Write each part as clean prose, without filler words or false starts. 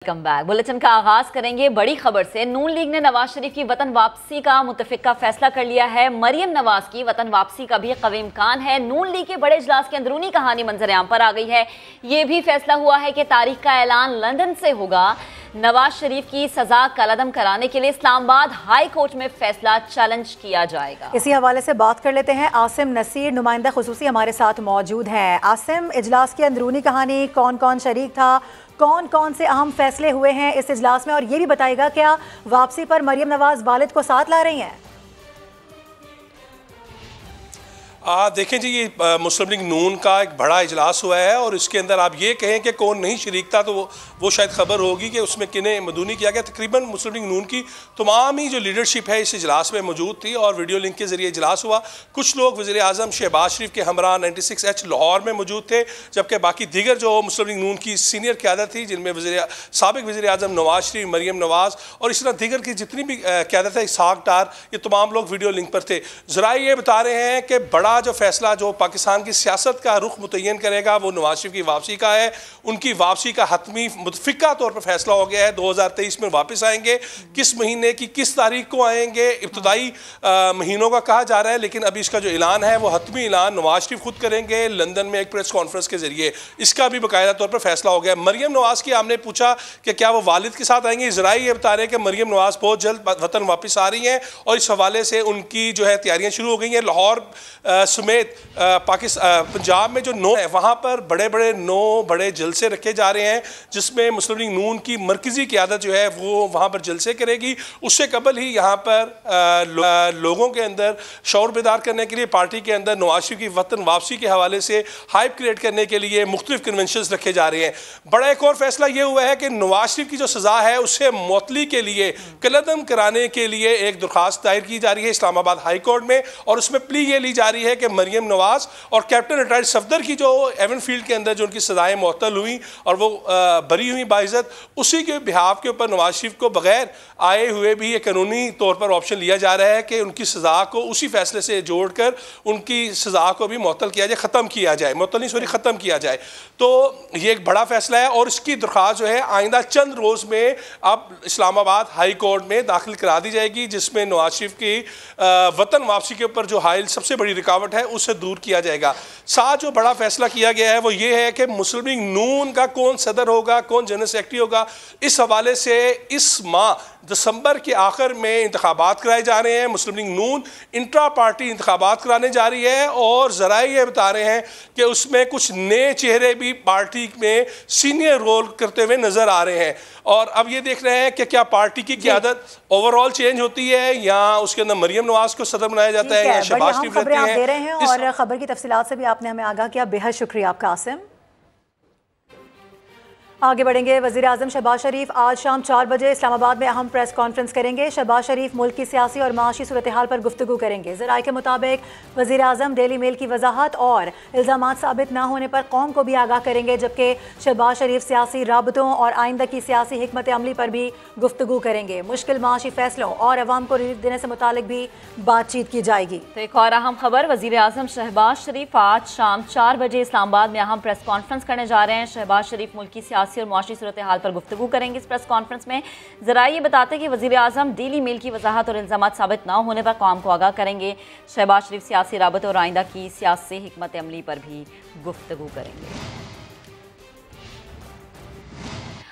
Welcome back. Bulletin का आगाज करेंगे बड़ी खबर से। नून लीग ने नवाज शरीफ की वतन वापसी का मुतफिका फैसला कर लिया है। मरियम नवाज की वतन वापसी का भी कवी इम्कान है। नून लीग के बड़े इजलास की अंदरूनी कहानी मंजर-ए-आम पर आ गई है। ये भी फैसला हुआ है कि तारीख का ऐलान लंदन से होगा। नवाज शरीफ की सजा कलअदम कराने के लिए इस्लामाबाद हाई कोर्ट में फैसला चैलेंज किया जाएगा। इसी हवाले से बात कर लेते हैं। आसिम नसीर नुमाइंदा खुसूसी हमारे साथ मौजूद हैं। आसिम, इजलास की अंदरूनी कहानी, कौन कौन शरीक था, कौन कौन से अहम फैसले हुए हैं इस इजलास में, और ये भी बताएगा क्या वापसी पर मरियम नवाज वालिद को साथ ला रही हैं? देखें जी, ये मुस्लिम लीग नून का एक बड़ा इजलास हुआ है और इसके अंदर आप ये कहें कि कौन नहीं शरीक था तो वो शायद खबर होगी कि उसमें किन्हें मदूनी किया गया। तकरीबन मुस्लिम लीग नून की तमाम ही जो लीडरशिप है इस इजलास में मौजूद थी और वीडियो लिंक के जरिए इजलास हुआ। कुछ लोग वज़ीर आज़म शहबाज शरीफ के हमरा 96H लाहौर में मौजूद थे, जबकि बाकी दीगर जो मुस्लिम लीग नून की सीनियर क़यादत थी, जिनमें साबिक़ वज़ीर आज़म नवाज शरीफ, मरियम नवाज और इस तरह दीगर की जितनी भी क़यादत है, इसहाक़ डार, ये तमाम लोग वीडियो लिंक पर थे। ज़रा ये बता रहे हैं कि बड़ा जो फैसला जो पाकिस्तान की सियासत का रुख मुतय्यन करेगा वो नवाज शरीफ की वापसी का है। उनकी वापसी का हतमी मुतफ़िका तौर पर फैसला हो गया है। 2023 में वापस आएंगे। किस महीने की किस तारीख को आएंगे इब्तदाई महीनों का कहा जा रहा है, लेकिन अभी इसका जो ऐलान है वो हतमी ऐलान नवाज शरीफ खुद करेंगे लंदन में एक प्रेस कॉन्फ्रेंस के जरिए। इसका भी बाकायदा तौर पर फैसला हो गया। मरियम नवाज की हमने पूछा कि क्या वो वालिद के साथ आएंगे। ज़रा ये बता रहे हैं कि मरियम नवाज बहुत जल्द वतन वापस आ रही हैं और इस हवाले से उनकी जो है तैयारियां शुरू हो गई हैं। लाहौर समेत पंजाब में जो 9 है वहाँ पर बड़े जलसे रखे जा रहे हैं, जिसमें मुस्लिम लीग नून की मरकज़ी क़यादत जो है वो वहाँ पर जलसे करेगी। उससे कबल ही यहाँ पर लोगों के अंदर शौर बेदार करने के लिए पार्टी के अंदर नवाज शरीफ की वतन वापसी के हवाले से हाइप क्रिएट करने के लिए मुख्तलिफ कन्वेंशन रखे जा रहे हैं। बड़ा एक और फैसला ये हुआ है कि नवाज शरीफ की जो सज़ा है उससे मुअत्तली के लिए कलअदम कराने के लिए एक दरख्वास्त दायर की जा रही है इस्लामाबाद हाई कोर्ट में, और उसमें प्ली ये ली जा रही है कि मरियम नवाज और कैप्टन रिटायर्ड सफदर की जो एवन फील्ड के अंदर जो उनकी सजाएं मुअत्तल हुई और वो बरी हुई बाइज़्ज़त, उसी के बिहाफ के ऊपर नवाज शरीफ को बगैर आए हुए भी ये कानूनी तौर पर ऑप्शन लिया जा रहा है कि उनकी सज़ा को उसी फैसले से जोड़कर उनकी सज़ा को भी मुअत्तल किया जाए, ख़त्म किया जाए, मुअत्तल नहीं ख़त्म किया जाए। तो ये एक बड़ा फैसला है और इसकी दरख्वास्त जो है आइंदा चंद रोज़ में अब इस्लामाबाद हाई कोर्ट में दाखिल करा दी जाएगी, जिसमें नवाज शरीफ की वतन वापसी के ऊपर जो हाइल सबसे बड़ी रुकावट है उसे दूर किया जाएगा। साथ जो बड़ा फैसला किया गया है वो ये है कि मुस्लिम लीग नून का कौन सदर होगा, कौन जनरल सेक्रेटरी होगा। इस हवाले से इस माह दिसंबर के आखिर में इंतखाबात कराए जा रहे हैं। मुस्लिम लीग नून इंट्रा पार्टी इंतखाबात कराने जा रही है और ज़रा ये बता रहे हैं कि उसमें कुछ नए चेहरे भी पार्टी में सीनियर रोल करते हुए नज़र आ रहे हैं। और अब ये देख रहे हैं कि क्या पार्टी की क़यादत ओवरऑल चेंज होती है या उसके अंदर मरियम नवाज को सदर बनाया जाता है या शहबाज शरीफ रहते हैं। दे रहे हैं और खबर की तफसीलात से भी आपने हमें आगाह किया। बेहद शुक्रिया आपका आसिम। आगे बढ़ेंगे। वज़ीर आज़म शहबाज शरीफ आज शाम 4 बजे इस्लामाबाद में अहम प्रेस कॉन्फ्रेंस करेंगे। शहबाज शरीफ मुल्क की सियासी और माशी सूरत हाल पर गुफ्तगू करेंगे। ज़राए के मुताबिक वज़ीर आज़म डेली मेल की वजाहत और इल्ज़ामात साबित न होने पर कौम को भी आगाह करेंगे, जबकि शहबाज शरीफ सियासी राबतों और आइंदा की सियासी हिकमत अमली पर भी गुफ्तगू करेंगे। मुश्किल माशी फैसलों और अवाम को रिलीफ देने से मुतालिक भी बातचीत की जाएगी। तो एक और अहम खबर, वज़ीर आज़म शहबाज शरीफ आज शाम 4 बजे इस्लामाबाद में अहम प्रेस कॉन्फ्रेंस करने जा रहे हैं। शहबाज शरीफ मुल्क की सियासी और मुआशी सूरत हाल पर गुफ्तगू करेंगे। इस प्रेस कॉन्फ्रेंस में ज़रा ये बताते हैं कि वज़ीर आज़म डेली मेल की वजाहत और इल्ज़ामात साबित न होने पर कौम को आगाह करेंगे। शहबाज शरीफ सियासी राबत और आइंदा की सियासी हिकमत अमली पर भी गुफ्तगू करेंगे।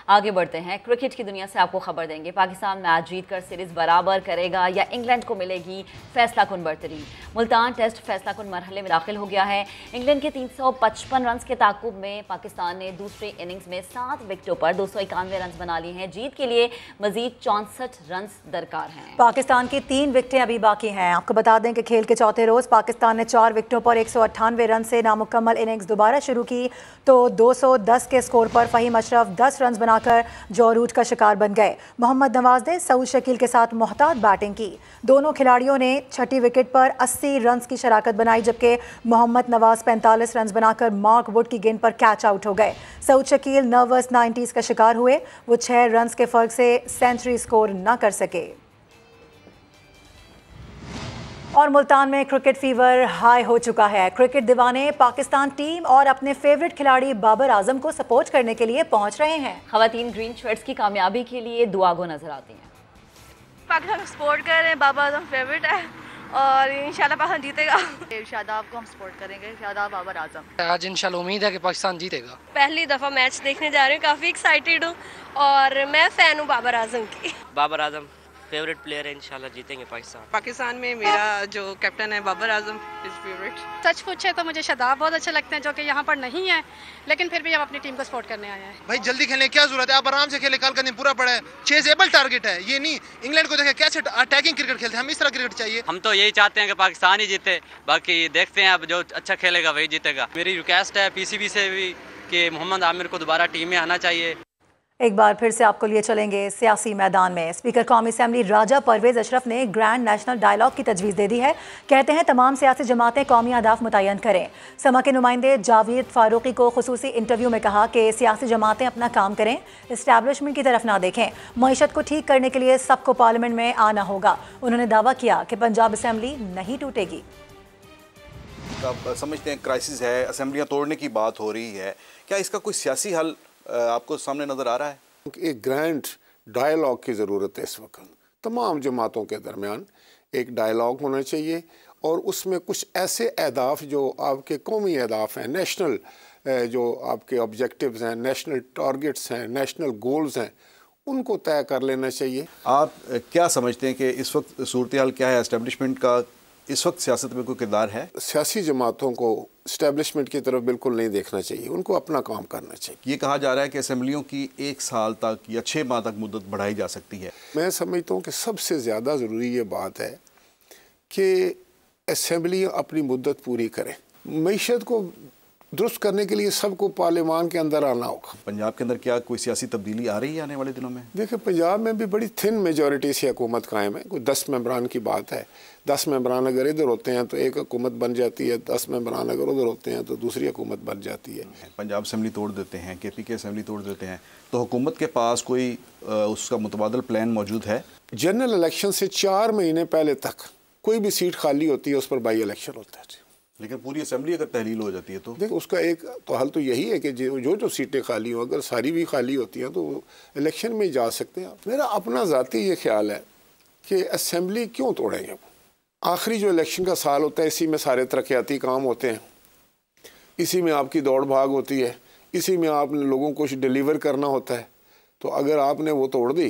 आगे बढ़ते हैं। क्रिकेट की दुनिया से आपको खबर देंगे। पाकिस्तान मैच जीतकर सीरीज बराबर करेगा या इंग्लैंड को मिलेगी फैसला कुन बरतरी। मुल्तान टेस्ट फैसला कुन मरहले में दाखिल हो गया है। इंग्लैंड के 355 रन के ताकुब में पाकिस्तान ने दूसरे इनिंग्स में 7 विकेटों पर 291 रन बना लिए हैं। जीत के लिए मजीद 64 रन दरकार हैं। पाकिस्तान की 3 विकेटें अभी बाकी हैं। आपको बता दें कि खेल के चौथे रोज पाकिस्तान ने 4 विकेटों पर 198 रन से नामुकम्मल इनिंग्स दोबारा शुरू की तो 210 के स्कोर पर फ़हीम अशरफ 10 रन बना जौरूट का शिकार बन गए। मोहम्मद नवाज ने सऊद शकील के साथ मोहतात बैटिंग की। दोनों खिलाड़ियों ने छठी विकेट पर 80 रन की शराकत बनाई, जबकि मोहम्मद नवाज 45 रन बनाकर मार्क वुड की गेंद पर कैच आउट हो गए। सऊद शकील नर्वस 90s का शिकार हुए। वो 6 रन के फर्क से सेंचुरी स्कोर न कर सके। और मुल्तान में क्रिकेट फीवर हाई हो चुका है। क्रिकेट दीवाने पाकिस्तान टीम और अपने फेवरेट खिलाड़ी बाबर आजम को सपोर्ट करने के लिए पहुंच रहे हैं। खवातीन ग्रीन शर्ट्स की कामयाबी के लिए दुआगो नजर आती हैं। पाकिस्तान सपोर्ट कर रहे हैं, बाबर आजम फेवरेट है और इंशाल्लाह पाकिस्तान जीतेगा। शादाब को हम सपोर्ट करेंगे, शादाब बाबर आजम। आज इंशाल्लाह उम्मीद है कि पाकिस्तान जीतेगा। पहली दफ़ा मैच देखने जा रही हूँ, काफ़ी एक्साइटेड हूँ और मैं फ़ैन हूँ बाबर आजम की। बाबर आजम फेवरेट प्लेयर है, इंशाल्लाह जीतेंगे पाकिस्तान। पाकिस्तान में मेरा जो कैप्टन है बाबर आजम इज फेवरेट। सच पूछे तो मुझे शादाब बहुत अच्छे लगते हैं जो कि यहाँ पर नहीं है, लेकिन फिर भी हम अपनी टीम को सपोर्ट करने आए हैं। भाई जल्दी खेलने क्या जरूरत है, आप आराम से खेले, कल का दिन पूरा पड़ा है। चेजेबल टारगेट है ये, नहीं इंग्लैंड को देखे कैसे अटैकिंग क्रिकेट खेलते हैं, हम इस तरह क्रिकेट चाहिए। हम तो यही चाहते हैं कि पाकिस्तान ही जीते, बाकी देखते हैं अब जो अच्छा खेलेगा वही जीतेगा। मेरी रिक्वेस्ट है पीसीबी से भी कि मोहम्मद आमिर को दोबारा टीम में आना चाहिए। एक बार फिर से आपको लिए चलेंगे सियासी मैदान में। स्पीकर कौमी असेंबली राजा परवेज अशरफ ने ग्रैंड नेशनल डायलॉग की तजवीज़ दे दी है। कहते हैं तमाम सियासी जमातें कौमी अहदाफ मुतय्यन करें। समा के नुमाइंदे जावेद फारूकी को खुसूसी इंटरव्यू में कहा कि सियासी जमातें अपना काम करें, इस्टेब्लिशमेंट की तरफ ना देखें। मईशत को ठीक करने के लिए सबको पार्लियामेंट में आना होगा। उन्होंने दावा किया कि पंजाब असेंबली नहीं टूटेगी। आप समझते हैं क्राइसिस है, असेंबलियाँ तोड़ने की बात हो रही है, क्या इसका कोई सियासी हल आपको सामने नज़र आ रहा है? एक ग्रैंड डायलॉग की ज़रूरत है इस वक्त। तमाम जमातों के दरमियान एक डायलॉग होना चाहिए और उसमें कुछ ऐसे अहदाफ जो आपके कौमी अहदाफ हैं, नेशनल जो आपके ऑब्जेक्टिव्स हैं, नेशनल टारगेट्स हैं, नेशनल गोल्स हैं, उनको तय कर लेना चाहिए। आप क्या समझते हैं कि इस वक्त सूरत हाल क्या है? एस्टेब्लिशमेंट का इस वक्त सियासत में कोई किरदार है? सियासी जमातों को इस्टेब्लिशमेंट की तरफ बिल्कुल नहीं देखना चाहिए, उनको अपना काम करना चाहिए। ये कहा जा रहा है कि असेंबलियों की 1 साल तक या 6 माह तक मुद्दत बढ़ाई जा सकती है। मैं समझता हूँ कि सबसे ज़्यादा ज़रूरी ये बात है कि असेंबलियाँ अपनी मुद्दत पूरी करें। मईशत को दुरुस्त करने के लिए सबको पार्लियामान के अंदर आना होगा। पंजाब के अंदर क्या कोई सियासी तब्दीली आ रही है आने वाले दिनों में? देखिए पंजाब में भी बड़ी थिन मेजॉरिटी से हुकूमत कायम है। कोई 10 मेंबरान की बात है। 10 मेंबरान अगर इधर होते हैं तो एक हुकूमत बन जाती है, 10 मेंबरान अगर उधर होते हैं तो दूसरी हुकूमत बन जाती है। पंजाब असेंबली तोड़ देते हैं, KPK असेंबली तोड़ देते हैं, तो हुकूमत के पास कोई उसका मुतबादल प्लान मौजूद है? जनरल इलेक्शन से 4 महीने पहले तक कोई भी सीट खाली होती है उस पर बाई इलेक्शन होता है। लेकिन पूरी असेंबली अगर तहलील हो जाती है तो देखो उसका एक तो हल तो यही है कि जो सीटें खाली हों, अगर सारी भी खाली होती हैं तो इलेक्शन में जा सकते हैं। मेरा अपना ज़ाती ये ख्याल है कि असेंबली क्यों तोड़ेंगे। आखिरी जो इलेक्शन का साल होता है इसी में सारे तरक्याती काम होते हैं, इसी में आपकी दौड़ भाग होती है, इसी में आप लोगों को कुछ डिलीवर करना होता है। तो अगर आपने वो तोड़ दी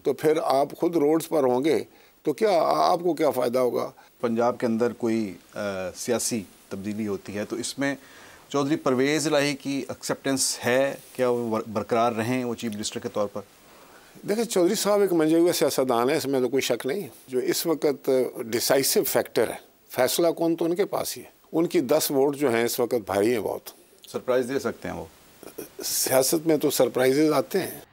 तो फिर आप खुद रोड्स पर होंगे तो क्या आपको क्या फ़ायदा होगा। पंजाब के अंदर कोई सियासी तब्दीली होती है तो इसमें चौधरी परवेज़ इलाही की एक्सेप्टेंस है, क्या वो बरकरार रहें वो चीफ मिनिस्टर के तौर पर? देखिए चौधरी साहब एक मंजे हुए सियासतदान है, इसमें तो कोई शक नहीं। जो इस वक्त डिसाइसिव फैक्टर है, फैसला कौन तो उनके पास ही है। उनकी 10 वोट जो हैं इस वक्त भारी हैं बहुत। सरप्राइज़ दे सकते हैं वो। सियासत में तो सरप्राइजेज आते हैं।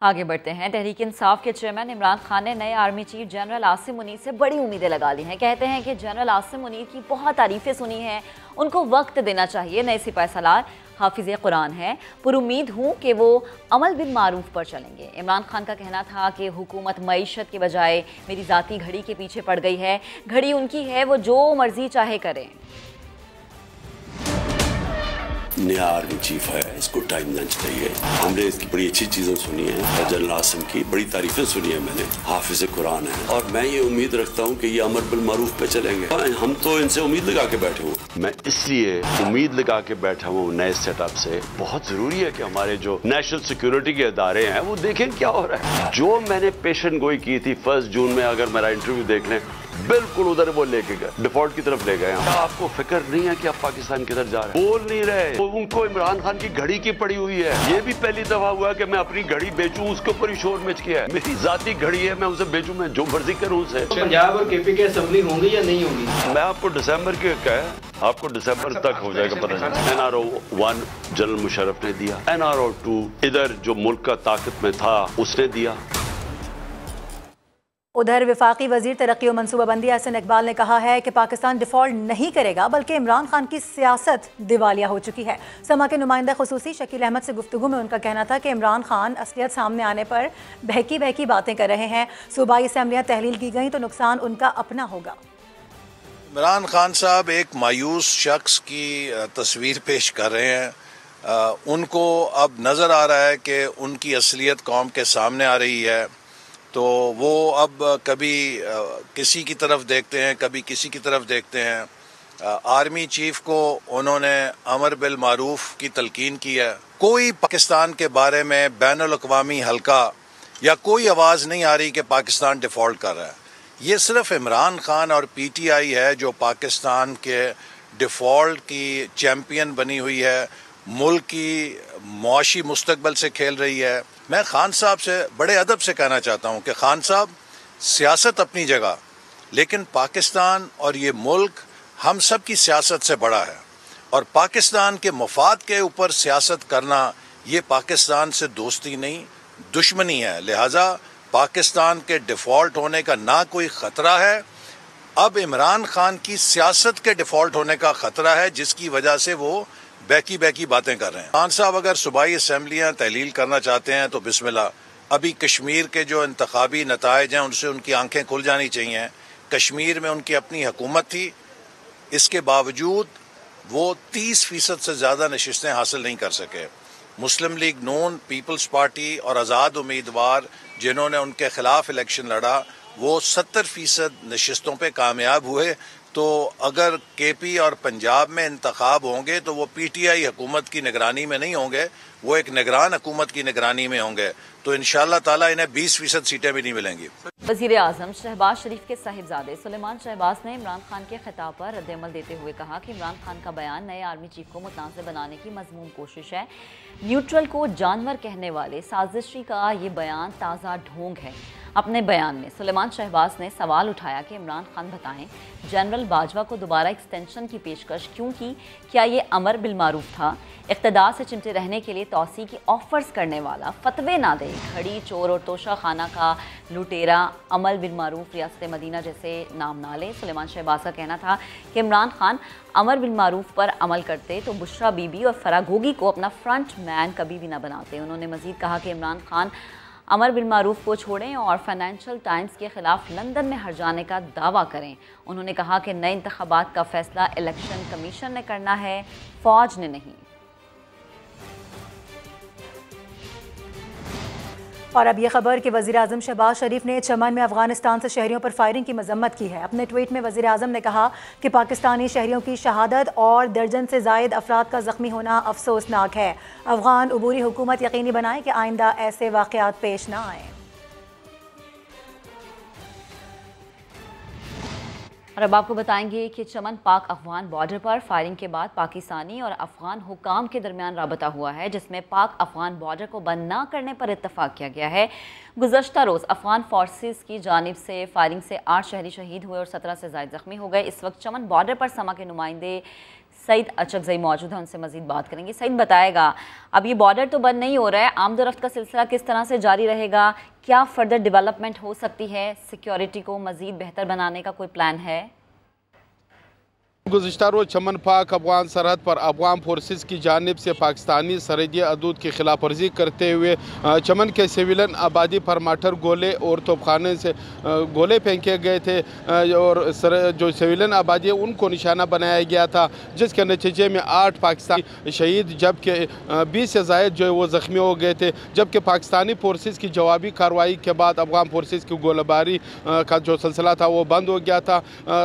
आगे बढ़ते हैं। तहरीक इंसाफ के चेयरमैन इमरान खान ने नए army chief general Asim Munir से बड़ी उम्मीदें लगा ली हैं। कहते हैं कि जनरल आसिम मुनीर की बहुत तारीफ़ें सुनी हैं, उनको वक्त देना चाहिए। नए सिपाही सालार हाफिज़ कुरान है, पुरुम्मीद हूँ कि वो अमल बिन मारूफ पर चलेंगे। इमरान खान का कहना था कि हुकूमत मईशत के बजाय मेरी ज़ाती घड़ी के पीछे पड़ गई है, घड़ी उनकी है, वो जो मर्जी चाहे करें। नया आर्मी चीफ है, इसको टाइम देना चाहिए। हमने इसकी बड़ी अच्छी चीज़ें सुनी हैं, जनरल आसिम की बड़ी तारीफें सुनी है मैंने, हाफिज़ कुरान है, और मैं ये उम्मीद रखता हूँ कि ये अमर बिल मारूफ पे चलेंगे। हम तो इनसे उम्मीद लगा के बैठे हुए। मैं इसलिए उम्मीद लगा के बैठा हूँ नए सेटअप से। बहुत ज़रूरी है कि हमारे जो नेशनल सिक्योरिटी के इदारे हैं वो देखें क्या हो रहा है। जो मैंने पेशन गोई की थी 1 जून में, अगर मेरा इंटरव्यू देख लें, बिल्कुल उधर वो लेके गए, डिफॉल्ट की तरफ ले गए। आपको फिक्र नहीं है कि आप पाकिस्तान किधर जा रहे हैं? बोल नहीं रहे। तो उनको इमरान खान की घड़ी की पड़ी हुई है। ये भी पहली दफा हुआ कि मैं अपनी घड़ी बेचूं, उसके ऊपर ही शोर मच किया है। मेरी जाती घड़ी है, मैं उसे बेचूं, मैं जो मर्जी करूं उसे। पंजाब और KPK असेंबली होंगी या नहीं होंगी? मैं आपको दिसंबर के कहा, आपको दिसंबर तक हो जाएगा पता नहीं। NRO 1 जनरल मुशर्रफ ने दिया, NRO 2 इधर जो मुल्क का ताकत में था उसने दिया। उधर वफाकी वजीर तरक्की और मनसूबाबंदी अहसन इकबाल ने कहा है कि पाकिस्तान डिफॉल्ट नहीं करेगा, बल्कि इमरान खान की सियासत दिवालिया हो चुकी है। समा के नुमाइंदा खुसूसी शकील अहमद से गुफ्तगू में उनका कहना था कि इमरान खान असलियत सामने आने पर बहकी बहकी बातें कर रहे हैं। सूबाई असेंबलियाँ तहलील की गई तो नुकसान उनका अपना होगा। इमरान खान साहब एक मायूस शख्स की तस्वीर पेश कर रहे हैं। उनको अब नज़र आ रहा है कि उनकी असलियत कौम के सामने आ रही है, तो वो अब कभी किसी की तरफ देखते हैं, कभी किसी की तरफ देखते हैं। आर्मी चीफ को उन्होंने अमर बिल मारूफ की तलकीन की है। कोई पाकिस्तान के बारे में बैनुल अक़वामी हल्का या कोई आवाज़ नहीं आ रही कि पाकिस्तान डिफ़ॉल्ट कर रहा है। ये सिर्फ इमरान खान और पीटीआई है जो पाकिस्तान के डिफ़ॉल्ट की चैम्पियन बनी हुई है, मुल्क की मुआशी मुस्तकबल से खेल रही है। मैं खान साहब से बड़े अदब से कहना चाहता हूँ कि खान साहब, सियासत अपनी जगह, लेकिन पाकिस्तान और ये मुल्क हम सब की सियासत से बड़ा है, और पाकिस्तान के मफाद के ऊपर सियासत करना ये पाकिस्तान से दोस्ती नहीं, दुश्मनी है। लिहाजा पाकिस्तान के डिफ़ॉल्ट होने का ना कोई ख़तरा है, अब इमरान खान की सियासत के डिफ़ॉल्ट होने का ख़तरा है, जिसकी वजह से वो बैकी बातें कर रहे हैं। खान साहब अगर सूबाई असम्बलियाँ तहलील करना चाहते हैं तो बिस्मिल्लाह। अभी कश्मीर के जो इंतखाबी नताइज हैं उनसे उनकी आंखें खुल जानी चाहिए। कश्मीर में उनकी अपनी हुकूमत थी, इसके बावजूद वो 30% से ज़्यादा नशिस्तें हासिल नहीं कर सके। मुस्लिम लीग नून, पीपल्स पार्टी और आज़ाद उम्मीदवार जिन्होंने उनके खिलाफ इलेक्शन लड़ा, वो 70% नशिस्तों पे कामयाब हुए। तो अगर केपी और पंजाब में इंतखाब होंगे तो वो पीटीआई हुकूमत की निगरानी में नहीं होंगे, वो एक निगरान हुकूमत की निगरानी में होंगे। तो इंशाअल्लाह ताला इन्हें 20% सीटें भी नहीं मिलेंगी। वज़ीर आज़म शहबाज शरीफ के साहिबजादे सुलेमान शहबाज ने इमरान खान के खिताब पर रद्द-ए-अमल देते हुए कहा कि इमरान खान का बयान नए आर्मी चीफ को मुतनाज़ बनाने की मज़मूम कोशिश है। न्यूट्रल को जानवर कहने वाले साजिशी का ये बयान ताज़ा ढोंग है। अपने बयान में सुलेमान शहबाज ने सवाल उठाया कि इमरान खान बताएं, जनरल बाजवा को दोबारा एक्सटेंशन की पेशकश क्यों की? क्या ये अमर बिल मारूफ था? इक़्तिदार से चिमटे रहने के लिए तौसी की ऑफर्स करने वाला फतवे ना दे। खड़ी, चोर और तोशा खाना का लुटेरा अमर बिल मारूफ, रियासत मदीना जैसे नाम ना ले। सुलेमान शहबाज का कहना था कि इमरान खान अमर बिल मारूफ पर अमल करते तो बुशरा बीबी और फराह घोगी को अपना फ्रंट मैन कभी भी ना बनाते। उन्होंने मजीद कहा कि इमरान खान अमर बिल मारूफ को छोड़ें और फाइनेंशियल टाइम्स के खिलाफ लंदन में हर जाने का दावा करें। उन्होंने कहा कि नए इंतखाबात का फैसला इलेक्शन कमीशन ने करना है, फौज ने नहीं। और अब ये खबर कि वज़ीर आज़म शहबाज शरीफ ने चमन में अफगानिस्तान से शहरियों पर फायरिंग की मजम्मत की है। अपने ट्वीट में वज़ीर आज़म ने कहा कि पाकिस्तानी शहरियों की शहादत और दर्जन से ज़ायद अफराद का ज़ख्मी होना अफसोसनाक है। अफगान उबूरी हुकूमत यकीनी बनाए कि आइंदा ऐसे वाक़यात पेश ना आए। और अब आपको बताएंगे कि चमन पाक अफगान बॉर्डर पर फायरिंग के बाद पाकिस्तानी और अफगान हुकाम के दरमियान राबता हुआ है, जिसमें पाक अफगान बॉर्डर को बंद न करने पर इत्तफाक किया गया है। गुज़श्ता रोज़ अफगान फोर्सेस की जानिब से फायरिंग से 8 शहरी शहीद हुए और 17 से ज़ायद ज़ख्मी हो गए। इस वक्त चमन बॉर्डर पर समा के नुमाइंदे सईद अचकज़ई मौजूद है, उनसे मजीद बात करेंगे। सईद बताएगा, अब ये बॉर्डर तो बंद नहीं हो रहा है, आमदोरफ्त का सिलसिला किस तरह से जारी रहेगा? क्या फर्दर डेवलपमेंट हो सकती है? सिक्योरिटी को मजीद बेहतर बनाने का कोई प्लान है? गुज़िश्ता रोज़ चमन पाक अफगान सरहद पर अफगान फोर्सेस की जानिब से पाकिस्तानी सरहदी हदूद की खिलाफ वर्जी करते हुए चमन के सिविलियन आबादी पर माटर गोले और तोपखाने से गोले फेंके गए थे और जो सिविलियन आबादी है उनको निशाना बनाया गया था, जिसके नतीजे में 8 पाकिस्तानी शहीद जबकि 20 से ज़ायद जो है वो ज़ख्मी हो गए थे। जबकि पाकिस्तानी फोर्सेस की जवाबी कार्रवाई के बाद अफगान फोर्सेस की गोलाबारी का जो सिलसिला था वो बंद हो गया था।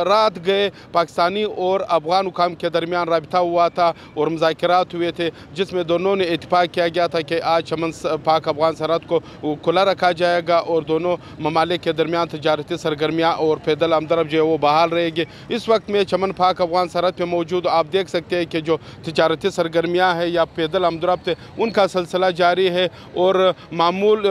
रात गए पाकिस्तानी और अफगान हुकाम के दरमियान राबिता हुआ था और मुज़ाकरात हुए थे, जिसमें दोनों ने इत्तेफाक किया गया था कि आज चमन पाक अफगान सरहद को खुला रखा जाएगा और दोनों ममालिक के दरमियान तजारती सरगर्मियाँ और पैदल आमदरफ्त जो है वो बहाल रहेगी। इस वक्त में चमन पाक अफगान सरहद पर मौजूद आप देख सकते हैं कि जो तजारती सरगर्मियाँ हैं या पैदल आमदरफ्त है उनका सिलसिला जारी है और मामूल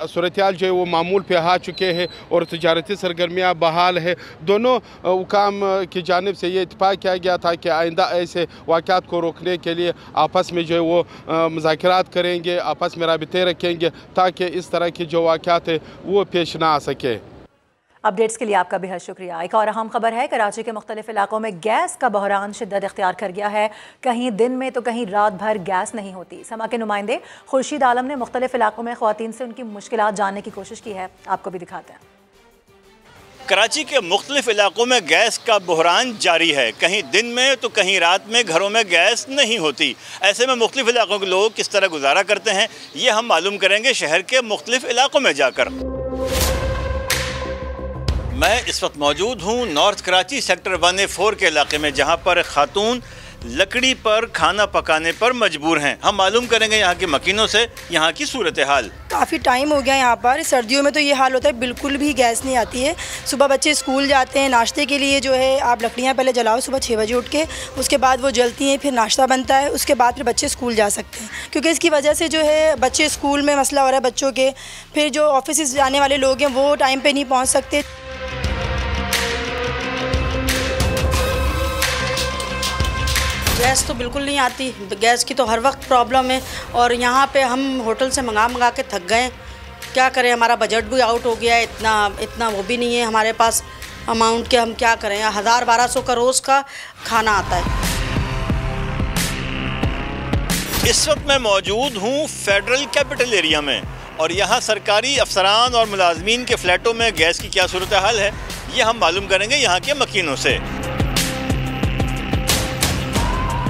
सूरत-ए-हाल जो है वो मामूल पे आ चुके हैं और तजारती सरगर्मियाँ बहाल है। दोनों हुकाम की जानिब से ये इत्तेफाक किया गया था कि आइंदा ऐसे वाक़यात को रोकने के लिए आपस में जो है वो मुज़ाकरात करेंगे, आपस में राबिते रखेंगे ताकि इस तरह की जो वाक़यात है वो पेश ना आ सके। अपडेट्स के लिए आपका बेहद शुक्रिया। एक और अहम खबर है, कराची के मुख्तलिफ इलाकों में गैस का बहरान शिद्दत इख्तियार कर गया है। कहीं दिन में तो कहीं रात भर गैस नहीं होती। समा के नुमाइंदे खुर्शीद आलम ने मुख्तलिफ इलाकों में ख़वातीन से उनकी मुश्किलात जानने की कोशिश की है, आपको भी दिखाते हैं। कराची के मुख्तलिफ इलाकों में गैस का बहरान जारी है। कहीं दिन में तो कहीं रात में घरों में गैस नहीं होती। ऐसे में मुख्तलिफ इलाकों के लोग किस तरह गुजारा करते हैं ये हम मालूम करेंगे शहर के मुख्तलिफ इलाकों में जाकर। मैं इस वक्त मौजूद हूँ नॉर्थ कराची सेक्टर 1A4 के इलाके में, जहाँ पर खातून लकड़ी पर खाना पकाने पर मजबूर हैं। हम मालूम करेंगे यहाँ के मकीनों से यहाँ की सूरत हाल। काफ़ी टाइम हो गया यहाँ पर, सर्दियों में तो ये हाल होता है, बिल्कुल भी गैस नहीं आती है। सुबह बच्चे स्कूल जाते हैं, नाश्ते के लिए जो है आप लकड़ियाँ पहले जलाओ सुबह 6 बजे उठ के, उसके बाद वो जलती हैं, फिर नाश्ता बनता है, उसके बाद फिर बच्चे स्कूल जा सकते हैं। क्योंकि इसकी वजह से जो है बच्चे स्कूल में मसला हो रहा है बच्चों के, फिर जो ऑफिस जाने वाले लोग हैं वो टाइम पर नहीं पहुँच सकते। गैस तो बिल्कुल नहीं आती, गैस की तो हर वक्त प्रॉब्लम है और यहाँ पे हम होटल से मंगा के थक गए। क्या करें, हमारा बजट भी आउट हो गया है, इतना वो भी नहीं है हमारे पास अमाउंट के, हम क्या करें। 1000-1200 का रोज़ का खाना आता है। इस वक्त मैं मौजूद हूँ फेडरल कैपिटल एरिया में और यहाँ सरकारी अफसरान और मुलाजमीन के फ्लैटों में गैस की क्या सूरत हाल है ये हम मालूम करेंगे यहाँ के मकीनों से।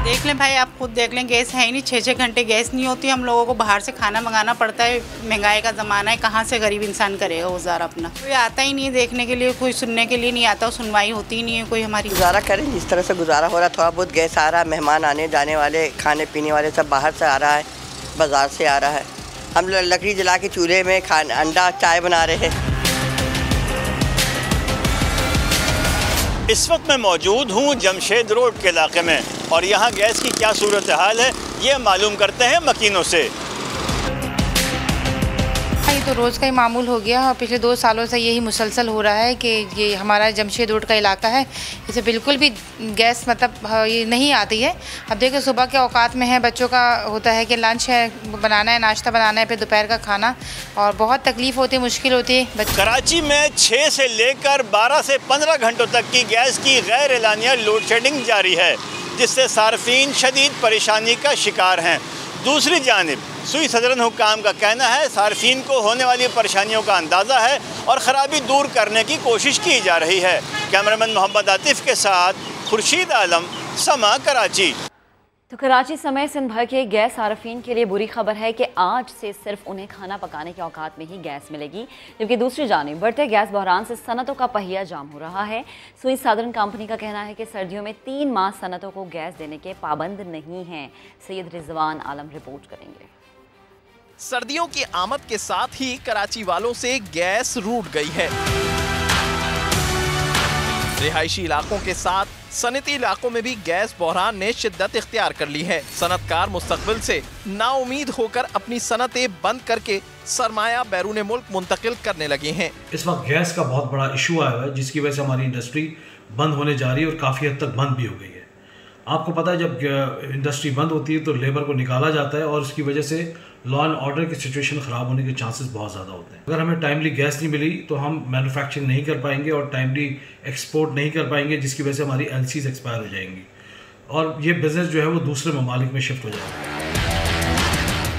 देख लें भाई, आप खुद देख लें, गैस है ही नहीं, 6-6 घंटे गैस नहीं होती। हम लोगों को बाहर से खाना मंगाना पड़ता है, महंगाई का ज़माना है, कहाँ से गरीब इंसान करेगा गुजारा अपना। कोई आता ही नहीं है देखने के लिए, कोई सुनने के लिए नहीं आता, सुनवाई होती ही नहीं है कोई हमारी। गुजारा करें जिस तरह से गुजारा हो रहा है, थोड़ा बहुत गैस आ रहा है, मेहमान आने जाने वाले, खाने पीने वाले सब बाहर से आ रहा है, बाज़ार से आ रहा है। हम लकड़ी जला के चूल्हे में अंडा चाय बना रहे हैं। इस वक्त मैं मौजूद हूँ जमशेद रोड के इलाके में और यहाँ गैस की क्या सूरत हाल है ये मालूम करते हैं मकीनों से। ये तो रोज़ का ही मामूल हो गया और पिछले 2 सालों से यही मुसलसल हो रहा है कि ये हमारा जमशेद रोड का इलाका है, इसे बिल्कुल भी गैस मतलब ये नहीं आती है। अब देखिए सुबह के औकात में है, बच्चों का होता है कि लंच है बनाना है, नाश्ता बनाना है, फिर दोपहर का खाना, और बहुत तकलीफ़ होती है, मुश्किल होती है। कराची में 6 से लेकर 12 से 15 घंटों तक की गैस की गैर एलानिया लोड शेडिंग जारी है, जिससे सार्फिन शदीद परेशानी का शिकार हैं। दूसरी जानिब सुई सदरन हुक्काम का कहना है सार्फिन को होने वाली परेशानियों का अंदाज़ा है और ख़राबी दूर करने की कोशिश की जा रही है। कैमरामैन मोहम्मद आतिफ के साथ खुर्शीद आलम, समा, कराची। तो कराची समेत सिंध भर के गैस सार्फिन के लिए बुरी खबर है कि आज से सिर्फ उन्हें खाना पकाने के औकात में ही गैस मिलेगी, जबकि दूसरी जानिब बढ़ते गैस बहरान से सनतों का पहिया जाम हो रहा है। सुई सादरन कंपनी का कहना है कि सर्दियों में 3 माह सनतों को गैस देने के पाबंद नहीं हैं। सैयद रिजवान आलम रिपोर्ट करेंगे। सर्दियों की आमद के साथ ही कराची वालों से गैस रूठ गई है। रिहायशी इलाकों के साथ सनती इलाकों में भी गैस बहरान ने शिद्दत इख्तियार कर ली है। सनतकार मुस्तकबिल से नाउमीद होकर अपनी सनतें बंद करके सरमाया बैरून मुल्क मुंतकिल करने लगे हैं। इस वक्त गैस का बहुत बड़ा इशू आया हुआ है, जिसकी वजह से हमारी इंडस्ट्री बंद होने जा रही है और काफ़ी हद तक बंद भी हो गई है। आपको पता है जब इंडस्ट्री बंद होती है तो लेबर को निकाला जाता है और उसकी वजह से लॉ एंड ऑर्डर की सिचुएशन ख़राब होने के चांसेस बहुत ज़्यादा होते हैं। अगर हमें टाइमली गैस नहीं मिली तो हम मैन्युफैक्चरिंग नहीं कर पाएंगे और टाइमली एक्सपोर्ट नहीं कर पाएंगे, जिसकी वजह से हमारी LCs एक्सपायर हो जाएंगी और ये बिज़नेस जो है वो दूसरे ममालिक में शिफ्ट हो जाएगा।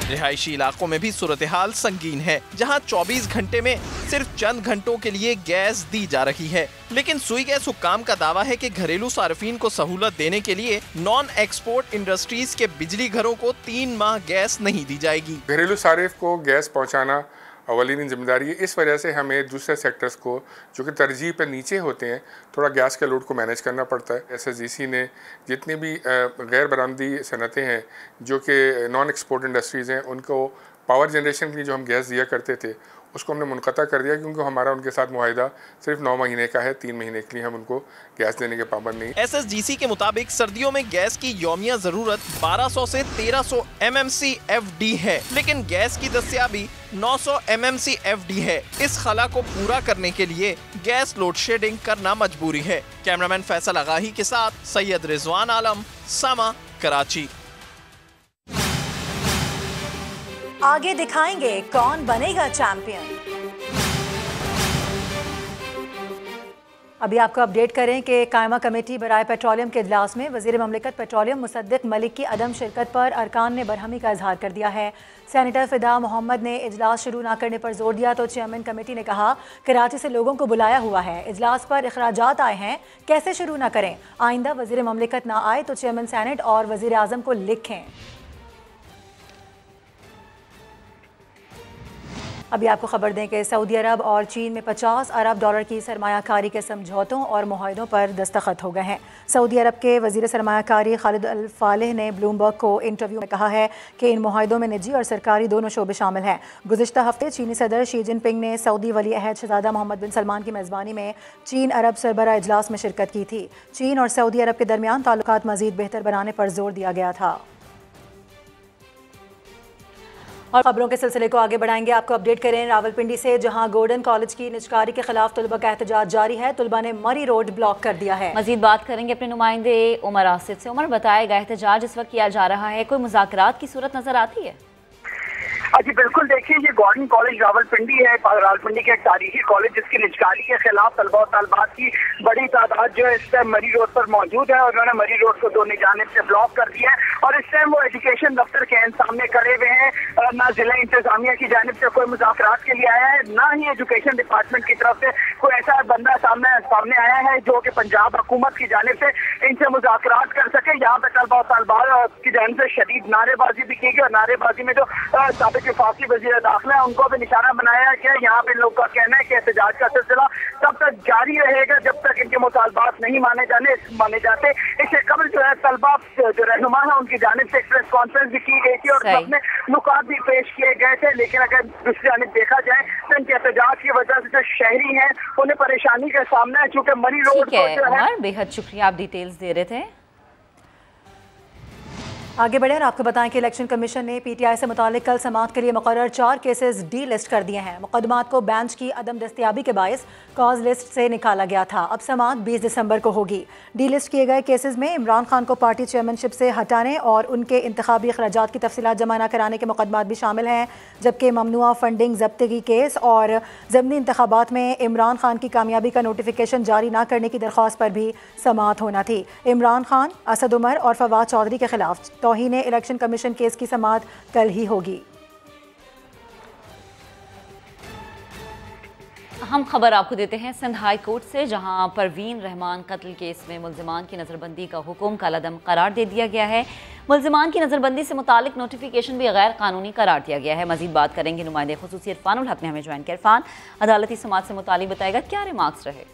रिहायशी इलाकों में भी सूरत हाल संगीन है, जहां 24 घंटे में सिर्फ चंद घंटों के लिए गैस दी जा रही है। लेकिन सुई गैस हुक्काम का दावा है कि घरेलू सार्फिन को सहूलत देने के लिए नॉन एक्सपोर्ट इंडस्ट्रीज के बिजली घरों को 3 माह गैस नहीं दी जाएगी। घरेलू सारिफ को गैस पहुँचाना अवलीन जिम्मेदारी है। इस वजह से हमें दूसरे सेक्टर्स को जो कि तरजीह पर नीचे होते हैं थोड़ा गैस के लोड को मैनेज करना पड़ता है। SSGC ने जितनी भी गैर बरामदी सनतें हैं जो कि नॉन एक्सपोर्ट इंडस्ट्रीज़ हैं, उनको पावर जनरेशन के लिए जो हम गैस दिया करते थे उसको हमने मुनक़ता कर दिया, क्योंकि हमारा उनके साथ मुआहिदा सिर्फ 9 महीने का है। 3 महीने के लिए हम उनको गैस देने के पाबंद नहीं। SSGC के मुताबिक सर्दियों में गैस की यौमिया जरूरत 1200 से 1300 MMCFD है, लेकिन गैस की दस्तियाबी 900 MMCFD है। इस खला को पूरा करने के लिए गैस लोड शेडिंग करना मजबूरी है। कैमरामैन फैसल आगाही के साथ सैयद रिजवान आलम, समा, कराची। आगे दिखाएंगे कौन बनेगा चैंपियन। अभी आपको अपडेट करें कि कायमा कमेटी बराए पेट्रोलियम के इजलास में वज़ीर ममलिकत पेट्रोलियम मुसद्दिक मलिक की अदम शिरकत पर अरकान ने बरहमी का इजहार कर दिया है। सेनेटर फिदा मोहम्मद ने इजलास शुरू न करने पर जोर दिया तो चेयरमैन कमेटी ने कहा कराची से लोगों को बुलाया हुआ है, इजलास पर अखराजात आए हैं, कैसे शुरू ना करें। आइंदा वज़ीर ममलिकत ना आए तो चेयरमैन सेनेट और वज़ीर आज़म को लिखें। अभी आपको खबर दें कि सऊदी अरब और चीन में 50 अरब डॉलर की सरमायाकारी के समझौतों और मुआहदों पर दस्तखत हो गए हैं। सऊदी अरब के वज़ीर सरमायाकारी खालिद अल फालिह ने ब्लूमबर्ग को इंटरव्यू में कहा है कि इन मुआहदों में निजी और सरकारी दोनों शोबे शामिल हैं। गुज़िश्ता हफ्ते चीनी सदर शी जिनपिंग ने सऊदी वली अहद शहज़ादा मोहम्मद बिन सलमान की मेज़बानी में चीन अरब सरबरा इजलास में शिरकत की थी। चीन और सऊदी अरब के दरमियान ताल्लुकात मज़ीद बेहतर बनाने पर जोर दिया गया था। और खबरों के सिलसिले को आगे बढ़ाएंगे, आपको अपडेट करें रावलपिंडी से, जहां गोल्डन कॉलेज की निजकारी के खिलाफ तुलबा का एहतजाज जारी है। तुलबा ने मरी रोड ब्लॉक कर दिया है। मजीद बात करेंगे अपने नुमाइंदे उमर आसिफ से। उमर, बताएगा एहतजाज इस वक्त किया जा रहा है, कोई मुज़ाकरात की सूरत नजर आती है? जी बिल्कुल, देखिए ये गोल्डन कॉलेज रावलपिंडी है, रावलपिंडी के एक तारीखी कॉलेज जिसकी निजकारी के खिलाफ तलबा और तलबात की बड़ी तादाद जो है इस टाइम मरी रोड पर मौजूद है और उन्होंने मरी रोड को दोनों जानिब से ब्लॉक कर दिया है और इस टाइम वो एजुकेशन दफ्तर के सामने खड़े हुए हैं। ना जिला इंतजामिया की जानिब से कोई मुज़ाकरात के लिए आया है, ना ही एजुकेशन डिपार्टमेंट की तरफ से कोई ऐसा बंदा सामने आया है जो कि पंजाब हुकूमत की जानिब से इनसे मुज़ाकरात कर सके। यहाँ पे तलबा और तलबात की जानिब से शदीद नारेबाजी भी की गई और नारेबाजी में जो साबिक वफाकी वज़ीर दाखिला है उनको भी निशाना बनाया गया। यहाँ पे लोगों का कहना है कि एहतजाज का सिलसिला तब तक जारी रहेगा जब तक इनके मुतालबात नहीं माने जाते। इससे कबल जो है तलबा जो रहनुमा है उनकी जानिब से प्रेस कॉन्फ्रेंस भी की गई थी और अपने नुकात भी पेश किए गए थे, लेकिन अगर दूसरी जानिब देखा जाए तो इनके एहतजाज की वजह से जो शहरी हैं उन्हें परेशानी का सामना है, चूँकि मरी रोड को जो है। बेहद शुक्रिया, आप डिटेल्स दे रहे थे। आगे बढ़े और आपको बताएं कि इलेक्शन कमीशन ने पीटीआई से मुतालिक कल समाअत के लिए मुकर्रर 4 केसेस डी लिस्ट कर दिए हैं। मुकदमात को बेंच की अदम दस्तयाबी के बायस कॉज लिस्ट से निकाला गया था। अब समाअत 20 दिसंबर को होगी। डी लिस्ट किए गए केसेस में इमरान खान को पार्टी चेयरमैनशिप से हटाने और उनके इंतखाबी अखराजात की तफसीलात जमा न कराने के मुकदमात भी शामिल हैं, जबकि ममनुआ फंडिंग जब्तगी केस और ज़मनी इंतखाबात में इमरान खान की कामयाबी का नोटिफिकेशन जारी न करने की दरख्वास्त पर भी समाअत होना थी। इमरान खान, असद उमर और फवाद चौधरी के खिलाफ तौहीन इलेक्शन कमीशन केस की समाअत कल ही होगी। हम खबर आपको देते हैं सिंध हाई कोर्ट से, जहां परवीन रहमान कत्ल केस में मुल्जिमान की नज़रबंदी का हुक्म कलअदम करार दे दिया गया है। मुल्जिमान की नज़रबंदी से मुतालिक नोटिफिकेशन भी गैर कानूनी करार दिया गया है। मजीद बात करेंगे नुमाइंदे खुसूसी इरफानुल हक ने हमें ज्वाइन किया। इरफान, अदालती समाअत से मुतालिक बताएगा क्या रिमार्क्स रहे?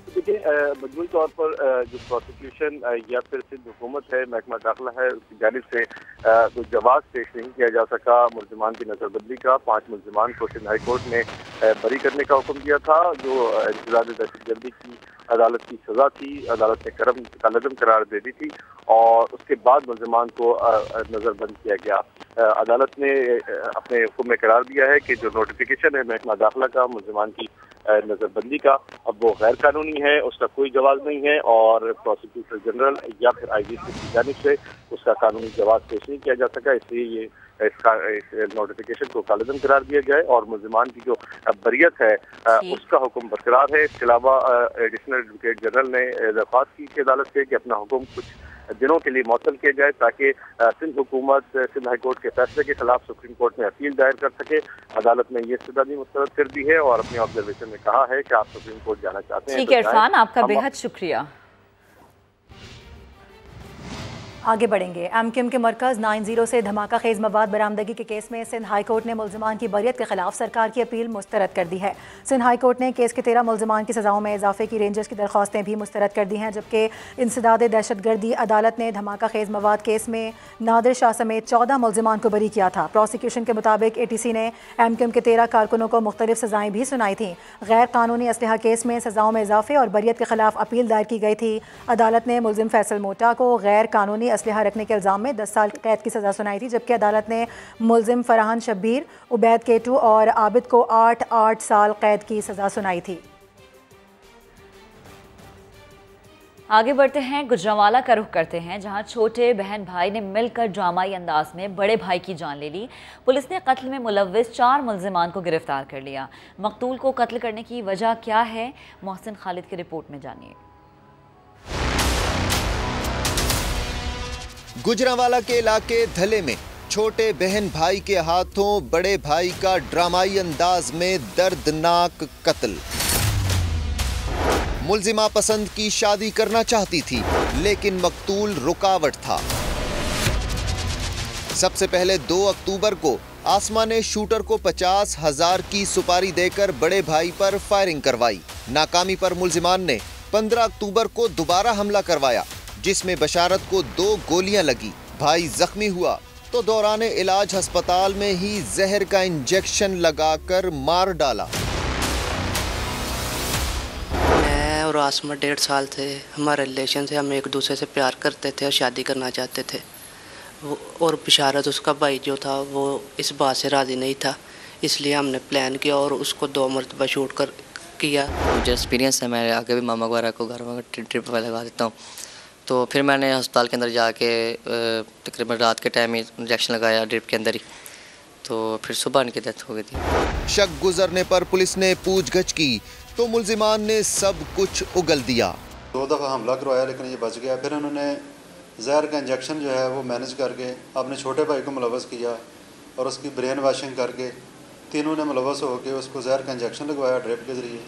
देखिए, मजमूई तौर पर जो प्रोसिक्यूशन या फिर सिंध हुकूमत है, महकमा दाखिला है, उसकी जानिब से कोई जवाब पेश नहीं किया जा सका मुल्जिमान की नज़रबंदी का। 5 मुल्जिमान को सिंध हाई कोर्ट ने बरी करने का हुक्म दिया था, जो इंतज़ामी दहशतगर्दी की अदालत की सज़ा थी। अदालत ने कलअदम करार दे दी थी और उसके बाद मुल्जिमान को नज़रबंद किया गया। अदालत ने अपने हुक्म में करार दिया है कि जो नोटिफिकेशन है महकमा दाखिला का मुल्जिमान की नज़रबंदी का, अब वो गैर कानूनी है, उसका कोई जवाब नहीं है और प्रोसिक्यूटर जनरल या फिर IGP की जानिब से उसका कानूनी जवाब पेश नहीं किया जा सका। इसलिए ये इस नोटिफिकेशन को कलअदम करार दिया गया और मुल्जिमान की जो बरियत है उसका हुक्म बरकरार है। इसके अलावा एडिशनल एडवोकेट जनरल ने दरख्वास्त की कि अदालत से कि अपना हुक्म कुछ दिनों के लिए मअतल किया जाए ताकि सिंध हुकूमत सिंध हाई कोर्ट के फैसले के खिलाफ सुप्रीम कोर्ट में अपील दायर कर सके। अदालत ने ये इस्तदा भी मुस्तरद कर दी है और अपने ऑब्जर्वेशन में कहा है कि आप सुप्रीम कोर्ट जाना चाहते हैं। ठीक है इरफान, आपका बेहद शुक्रिया। आगे बढ़ेंगे। MQM के मरकज़ 90 से धमाका खेज मवाद बरामदगी के केस में सिंध हाई कोर्ट ने मुल्जिमान की बरियत के खिलाफ सरकार की अपील मुस्तरद कर दी है। सिंध हाई कोर्ट ने केस के 13 मुल्जिमान की सज़ाओं में इजाफे की रेंजर्स की दरख्वास्तें भी मुस्तरद कर दी हैं, जबकि इंसदाद दहशतगर्दी अदालत ने धमाका खेज मवाद केस में नादिर शाह समेत 14 मुल्जिमान को बरी किया था। प्रोसिक्यूशन के मुताबिक ATC ने MQM के 13 कारकुनों को मुख्तलिफ सज़ाएँ भी सुनाई थीं। गैर कानूनी असलहा केस में सज़ाओं में इजाफे और बरियत के खिलाफ अपील दायर की गई थी। अदालत ने मुल्जिम फैसल मोटा को गैर कानूनी असलहा रखने के इल्ज़ाम में 10 साल कैद की सज़ा सुनाई थी, जबकि अदालत ने मुल्जिम फरहान शब्बीर, उबैद केटू और आबिद को 8 साल कैद की सज़ा सुनाई थी। आगे बढ़ते हैं, गुजरांवाला का रुख करते हैं, जहां छोटे बहन भाई ने मिलकर ड्रामाई अंदाज में बड़े भाई की जान ले ली। पुलिस ने कत्ल में मुलव्विस 4 मुल्जिमान को गिरफ्तार कर लिया। मकतूल को कत्ल करने की वजह क्या है, मोहसिन खालिद की रिपोर्ट में जानिए। गुजरांवाला के इलाके धले में छोटे बहन भाई के हाथों बड़े भाई का ड्रामाई अंदाज में दर्दनाक कत्ल। मुल्जिमा पसंद की शादी करना चाहती थी, लेकिन मकतूल रुकावट था। सबसे पहले 2 अक्टूबर को आसमा ने शूटर को 50,000 की सुपारी देकर बड़े भाई पर फायरिंग करवाई। नाकामी पर मुल्जिमान ने 15 अक्टूबर को दोबारा हमला करवाया, जिसमें बशारत को 2 गोलियां लगी। भाई जख्मी हुआ तो दौरान इलाज अस्पताल में ही जहर का इंजेक्शन लगाकर मार डाला। मैं और आसमा 1.5 साल थे, हमारा रिलेशन से, हम एक दूसरे से प्यार करते थे और शादी करना चाहते थे। और बशारत उसका भाई जो था वो इस बात से राज़ी नहीं था, इसलिए हमने प्लान किया और उसको 2 मरतबा शूट कर किया। मुझे एक्सपीरियंस है, मैं आगे भी मामा वगैरह को घर में ट्रिप पर लगा देता हूँ। तो फिर मैंने अस्पताल के अंदर जाके तकरीबन रात के टाइम ही इंजेक्शन लगाया ड्रिप के अंदर ही, तो फिर सुबह इनकी डेथ हो गई थी। शक गुजरने पर पुलिस ने पूछगछ की तो मुल्जिमान ने सब कुछ उगल दिया। 2 दफ़ा हमला करवाया लेकिन ये बच गया। फिर उन्होंने जहर का इंजेक्शन जो है वो मैनेज करके अपने छोटे भाई को मुलव्वस किया और उसकी ब्रेन वॉशिंग करके तीनों ने मुलव्वस होकर उसको जहर का इंजेक्शन लगवाया ड्रिप के ज़रिए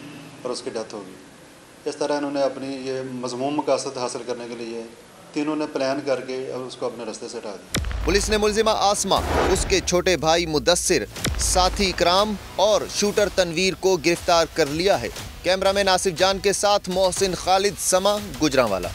और उसकी डेथ हो गई। इस तरह इन्होंने अपनी ये मज़मूम मकासद हासिल करने के लिए तीनों ने प्लान करके और उसको अपने रास्ते से हटा दिया। पुलिस ने मुल्जिमा आसमा, उसके छोटे भाई मुदस्सिर, साथी इकराम और शूटर तनवीर को गिरफ्तार कर लिया है। कैमरामैन आसिफ जान के साथ मोहसिन खालिद, समा, गुजरांवाला।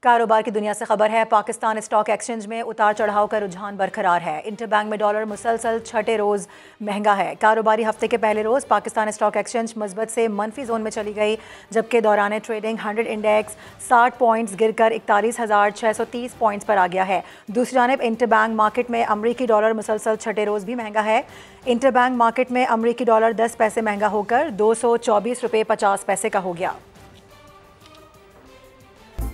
कारोबार की दुनिया से खबर है। पाकिस्तान स्टॉक एक्सचेंज में उतार चढ़ाव का रुझान बरकरार है। इंटरबैंक में डॉलर मुसलसल छठे रोज़ महंगा है। कारोबारी हफ्ते के पहले रोज़ पाकिस्तान स्टॉक एक्सचेंज मस्बत से मनफी जोन में चली गई, जबकि दौरान ट्रेडिंग 100 इंडेक्स 60 पॉइंट्स गिरकर 41,630 पॉइंट्स पर आ गया है। दूसरी जानिब इंटरबैंक मार्केट में अमरीकी डॉलर मुसलसल छठे रोज़ भी महंगा है। इंटरबैंक मार्केट में अमरीकी डॉलर 10 पैसे महंगा होकर 224 रुपये 50 पैसे का हो गया।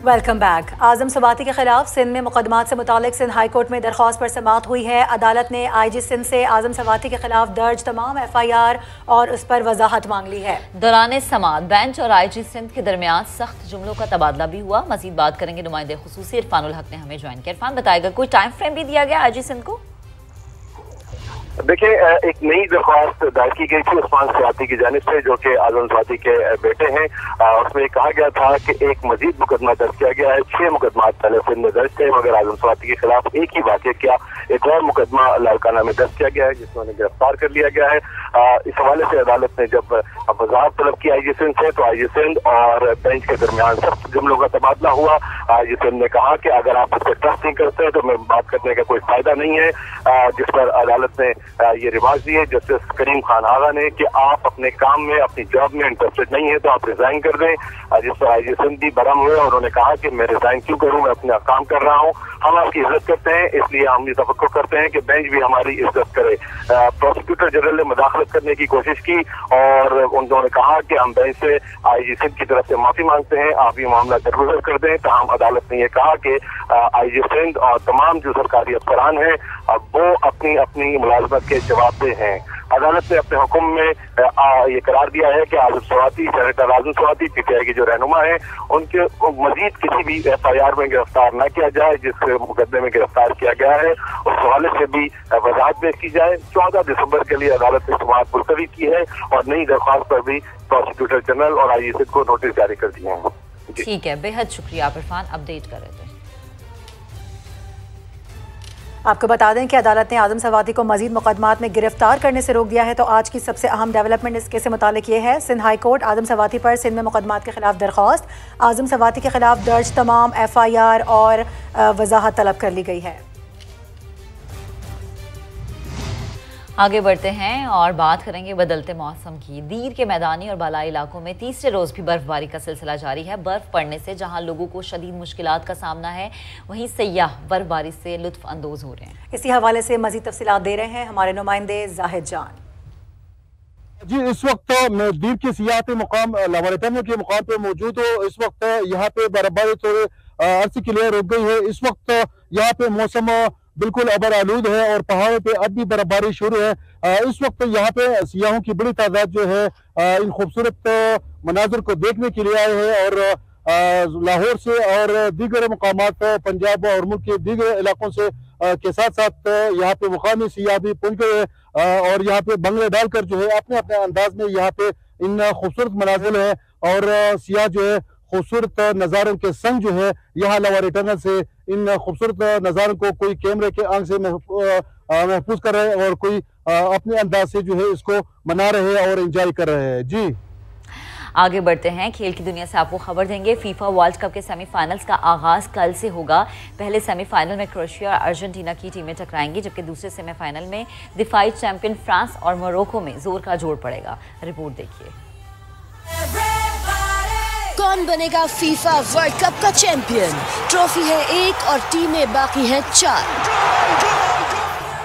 Welcome back. आजम सवाती के खिलाफ सिंध में मुकदमात से मुतालिक सिंध हाई कोर्ट में दरख्वास्त पर समाअत हुई है। अदालत ने IG सिंध से आजम सवाती के खिलाफ दर्ज तमाम FIR और उस पर वजाहत मांग ली है। दौरान समाअत बेंच और IG सिंध के दरमियान सख्त जुमलों का तबादला भी हुआ। मजीद बात करेंगे नुमाइंदे खुसूसी इरफानुल हक ने हमें ज्वाइन किया। इरफान बताएगा, कोई टाइम फ्रेम भी दिया गया IG सिंध को? देखिए, एक नई दरख्वास्त दायर की गई थी उस्मान सवाती की जानिब से, जो कि आजम सवाती के बेटे हैं। उसमें कहा गया था कि एक मजीद मुकदमा दर्ज किया गया है। 6 मुकदमा पहले सिंध में दर्ज थे, मगर आजम सवाती के खिलाफ एक ही वाक़या किया, एक और मुकदमा लाड़काना में दर्ज किया गया है, जिसमें उन्हें गिरफ्तार कर लिया गया है। इस हवाले से अदालत ने जब वजाहत तलब की IG सिंध से, तो IG सिंध और बेंच के दरमियान सख्त जुमलों का तबादला हुआ। IG सिंध ने कहा कि अगर आप उस पर ट्रस्ट नहीं करते हैं तो मैं बात करने का कोई फायदा नहीं है, जिस पर अदालत ने ये रिवाज दिए जस्टिस करीम खान आगा ने कि आप अपने काम में, अपनी जॉब में इंटरेस्टेड नहीं है तो आप रिजाइन कर दें। जिस पर IG सिंध भी बरम हुए और उन्होंने कहा कि मैं रिजाइन क्यों करूं, मैं अपना काम कर रहा हूं। हम आपकी इज्जत करते हैं, इसलिए हम ये तवक्को करते हैं कि बेंच भी हमारी इज्जत करे। प्रोसिक्यूटर जनरल ने मुदाखलत करने की कोशिश की और उन्होंने कहा कि हम बेंच से IG सिंध की तरफ से माफी मांगते हैं, आप ये मामला दरगुजर कर दें। तमाम अदालत ने यह कहा कि IG सिंध और तमाम जो सरकारी अफसरान हैं वो अपनी अपनी मुलाजमत के जवाबदेह हैं। अदालत ने अपने हुक्म में ये करार दिया है कि आजम सवाती, सेनेटर आजम सवाती PTI के जो रहनुमा हैं, उनके मजीद किसी भी FIR में गिरफ्तार न किया जाए जिस मुकदमे में गिरफ्तार किया गया है। उस हवाले से भी वजाहत पेश की जाए। 14 दिसंबर के लिए अदालत ने समाअत मुलतवी की है और नई दरख्वास्त पर भी प्रोसिक्यूटर जनरल और IG सिंध को नोटिस जारी कर दिए हैं। ठीक है, बेहद शुक्रिया आप इरफान, अपडेट कर रहे थे। आपको बता दें कि अदालत ने आजम सवाती को मजीद मुकदमात में गिरफ्तार करने से रोक दिया है। तो आज की सबसे अहम डेवलपमेंट इस केस से मुतालिक ये है, सिंध हाई कोर्ट आजम सवाती पर सिंध में मुकदमात के खिलाफ दरख्वास्त, आजम सवाती के खिलाफ दर्ज तमाम FIR और वजाहत तलब कर ली गई है। आगे बढ़ते हैं और बात करेंगे बदलते मौसम की। दीर के मैदानी और बालाई इलाकों में तीसरे रोज़ भी बर्फबारी का सिलसिला जारी है। बर्फ पड़ने से जहां लोगों को शदीद मुश्किलात का सामना है, वहीं सयाह बर्फबारी से लुत्फ अंदोज हो रहे हैं। इसी हवाले से मज़ीद तफसीलात दे रहे हैं हमारे नुमाइंदे जाहिद जान। जी, इस वक्त मैं द्वीप के सियाहती मुकाम लावारिटन के मुकाम पे मौजूद हूँ। इस वक्त यहाँ पे बर्फबारी थोड़े अर्से के लिए रुक गई है। इस वक्त यहाँ पे मौसम बिल्कुल अबर आलूद है और पहाड़ों पे अब भी बर्फबारी शुरू है। इस वक्त यहाँ पे सियाहों की बड़ी तादाद जो है इन खूबसूरत मनाजिर को देखने के लिए आए हैं और लाहौर से और दीगर मुकामात पंजाब और मुल्क के दीगर इलाकों से के साथ साथ यहाँ पे मुकामी सियाह भी पहुंच गए और यहाँ पे बंगले डालकर जो है अपने अपने अंदाज में यहाँ पे इन खूबसूरत मनाजिर है और सियाह जो है खूबसूरत नज़ारों के संग जो है यहाँ लावारिटन से इन खूबसूरत नज़ारों को कोई कैमरे के आंख से महफूज कर रहे हैं और कोई अपने अंदाज से जो है इसको मना रहे हैं और एंजॉय कर रहे हैं। जी, आगे बढ़ते हैं, खेल की दुनिया से आपको खबर देंगे। फीफा वर्ल्ड कप के सेमीफाइनल्स का आगाज कल से होगा। पहले सेमीफाइनल में क्रोएशिया और अर्जेंटीना की टीमें टकराएंगी, जबकि दूसरे सेमीफाइनल में दिफाई चैंपियन फ्रांस और मोरक्को में जोर का जोड़ पड़ेगा। रिपोर्ट देखिए। कौन बनेगा फीफा वर्ल्ड कप का चैंपियन? ट्रॉफी है एक और टीमें बाकी हैं 4।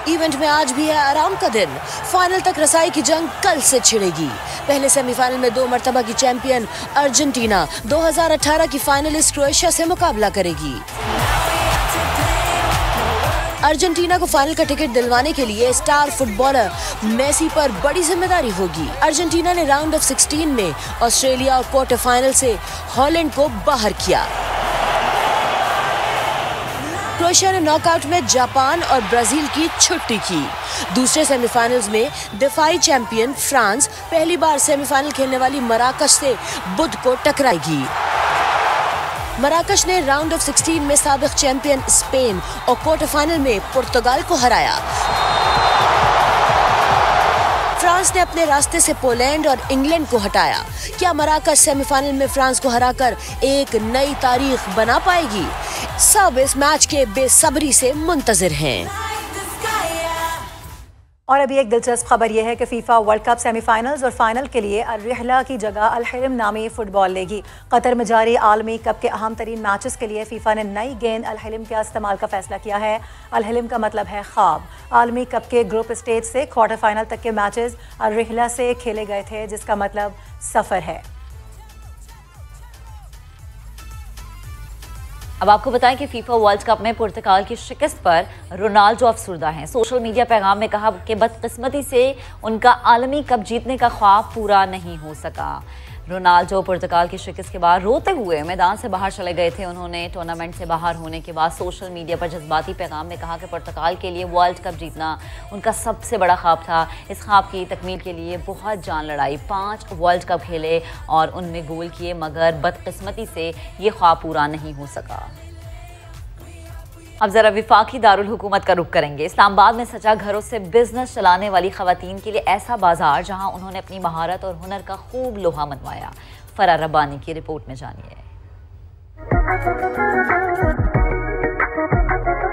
इवेंट में आज भी है आराम का दिन। फाइनल तक रसाई की जंग कल से छिड़ेगी। पहले सेमीफाइनल में 2 मरतबा की चैंपियन अर्जेंटीना 2018 की फाइनलिस्ट क्रोएशिया से मुकाबला करेगी। अर्जेंटीना को फाइनल का टिकट दिलवाने के लिए स्टार फुटबॉलर मेसी पर बड़ी जिम्मेदारी होगी। अर्जेंटीना ने राउंड ऑफ 16 में ऑस्ट्रेलिया और क्वार्टर फाइनल से हॉलैंड को बाहर किया। क्रोएशिया ने नॉकआउट में जापान और ब्राजील की छुट्टी की। दूसरे सेमीफाइनल्स में दिफाई चैंपियन फ्रांस पहली बार सेमीफाइनल खेलने वाली मराकश से बुध को टकराएगी। मराकश ने राउंड ऑफ 16 में साबिक चैंपियन स्पेन और क्वार्टर फाइनल में पुर्तगाल को हराया। फ्रांस ने अपने रास्ते से पोलैंड और इंग्लैंड को हटाया। क्या मराकश सेमीफाइनल में फ्रांस को हराकर एक नई तारीख बना पाएगी? सब इस मैच के बेसब्री से मुंतजिर हैं। और अभी एक दिलचस्प खबर यह है कि फीफा वर्ल्ड कप सेमीफाइनल्स और फाइनल के लिए अल रिहला की जगह अल हिल्म नामी फुटबॉल लेगी। कतर में जारी आलमी कप के अहम तरीन मैचेस के लिए फीफा ने नई गेंद अल हिल्म के इस्तेमाल का फैसला किया है। अल हिल्म का मतलब है ख्वाब। आलमी कप के ग्रुप स्टेज से क्वार्टर फाइनल तक के मैचेस अल रिहला से खेले गए थे, जिसका मतलब सफ़र है। अब आपको बताएं कि फीफा वर्ल्ड कप में पुर्तगाल की शिकस्त पर रोनाल्डो अफसुर्दा हैं। सोशल मीडिया पैगाम में कहा कि बदकिस्मती से उनका आलमी कप जीतने का ख्वाब पूरा नहीं हो सका। रोनाल्डो पुर्तगाल की शिकस्त के बाद रोते हुए मैदान से बाहर चले गए थे। उन्होंने टूर्नामेंट से बाहर होने के बाद सोशल मीडिया पर जज्बाती पैगाम में कहा कि पुर्तगाल के लिए वर्ल्ड कप जीतना उनका सबसे बड़ा ख्वाब था। इस ख्वाब की तकमील के लिए बहुत जान लड़ाई, 5 वर्ल्ड कप खेले और उनमें गोल किए, मगर बदकिस्मती से ये ख्वाब पूरा नहीं हो सका। अब जरा विफाकी दारुल हुकूमत का रुख करेंगे। इस्लामाबाद में सजा घरों से बिजनेस चलाने वाली खवातीन के लिए ऐसा बाजार जहां उन्होंने अपनी महारत और हुनर का खूब लोहा मनवाया। फरार रब्बानी की रिपोर्ट में जानिए।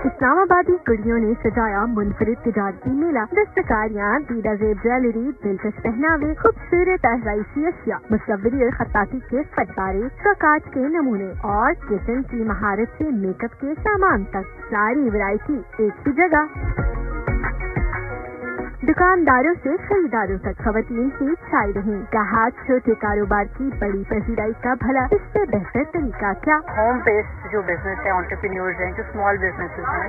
इस्लामाबादी कुड़ियों ने सजाया मुनफरिद तिजारती मेला। दस्तकारियाँ, दीदा जेब ज्वेलरी, दिलचस्प पहनावे, खूबसूरत आराइशी अशिया, मुसव्वरी और खत्ताती के फटकारे, कांच के नमूने और किचन की महारत से मेकअप के सामान तक सारी वैरायटी एक ही जगह। दुकानदारों से खरीदारों तक खवातीन ही छाई रही। कहा छोटे कारोबार की बड़ी पजीराई का भला इससे बेहतर तरीका क्या? होम बेस्ड जो बिजनेस है, एंटरप्रेन्योर्स हैं, जो स्मॉल बिजनेसेस हैं,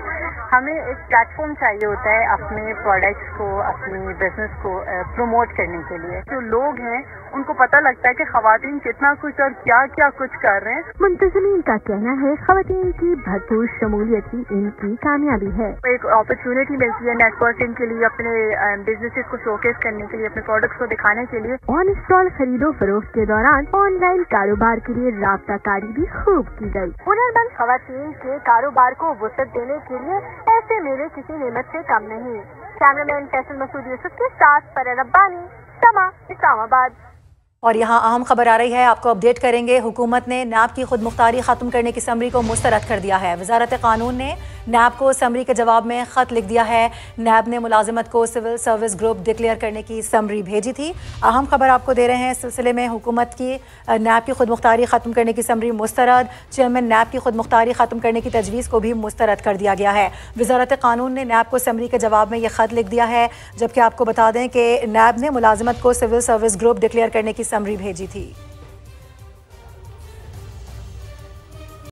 हमें एक प्लेटफॉर्म चाहिए होता है अपने प्रोडक्ट्स को, अपनी बिजनेस को प्रमोट करने के लिए। जो लोग हैं उनको पता लगता है कि खवातीन कितना कुछ और क्या क्या कुछ कर रहे हैं। मुंतज़मीन का कहना है खवातीन की भरपूर शमूलियत ही इनकी कामयाबी है। एक अपॉर्चुनिटी मिलती है नेटवर्किंग के लिए, अपने बिजनेसेस को शोकेस करने के लिए, अपने प्रोडक्ट्स को दिखाने के लिए। ऑन स्टॉल खरीदो फरोख्त के दौरान ऑनलाइन कारोबार के लिए राब्ताकारी भी खूब की गई। हुनरमंद खवातीन के कारोबार को वुसअत देने के लिए ऐसे मेले किसी नेमत से कम नहीं। कैमरामैन फैसल मसूद यूसुफ के साथ फरार रब्बानी, समा, इस्लामाबाद। और यहाँ अहम खबर आ रही है, आपको अपडेट करेंगे। हुकूमत ने नैब की खुद मुख्तारी खत्म करने की समरी को मुस्तरद कर दिया है। वजारत कानून ने नैब को समरी के जवाब में ख़त लिख दिया है। नैब ने मुलाजिमत को सिविल सर्विस ग्रुप डिक्लेयर करने की समरी भेजी थी। अहम खबर आपको दे रहे हैं इस सिलसिले में। हुकूमत की नैब की खुद मुख्तारी ख़त्म करने की समरी मुस्तरद। चेयरमैन नैब की खुद मुख्तारी ख़त्म करने की तजवीज़ को भी मुस्तरद कर दिया गया है। वज़ारत क़ानून ने नैब को समरी के जवाब में यह ख़त लिख दिया है, जबकि आपको बता दें कि नैब ने मुलाजिमत को सिविल सर्विस ग्रुप डिक्लेयर करने की समरी भेजी थी।